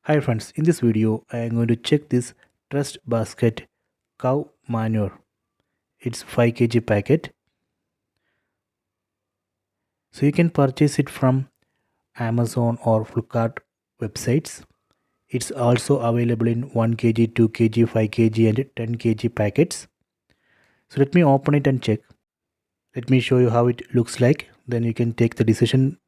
Hi friends, in this video I am going to check this TrustBasket Cow Manure. It's 5 kg packet. So you can purchase it from Amazon or Flipkart websites. It's also available in 1 kg, 2 kg, 5 kg and 10 kg packets. So let me open it and check. Let me show you how it looks like. Then you can take the decision.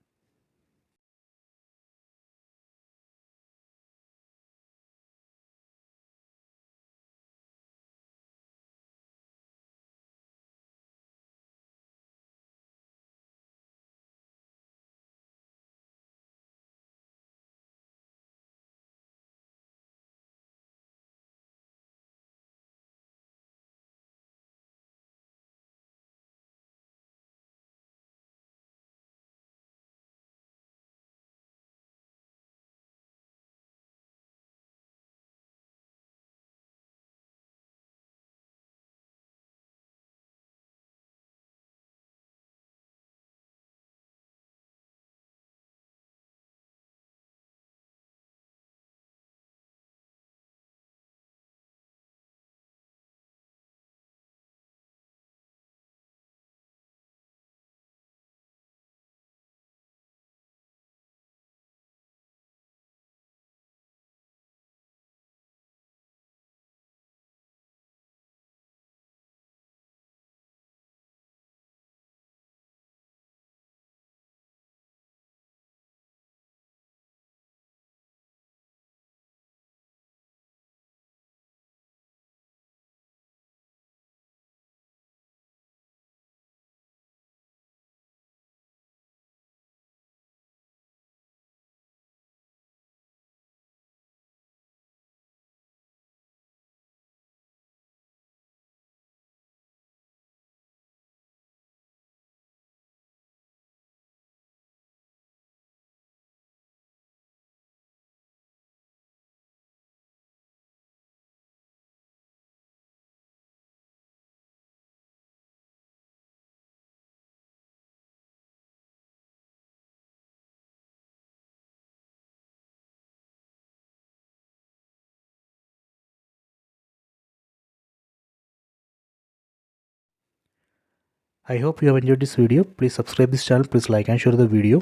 I hope you have enjoyed this video. Please subscribe this channel. Please like and share the video.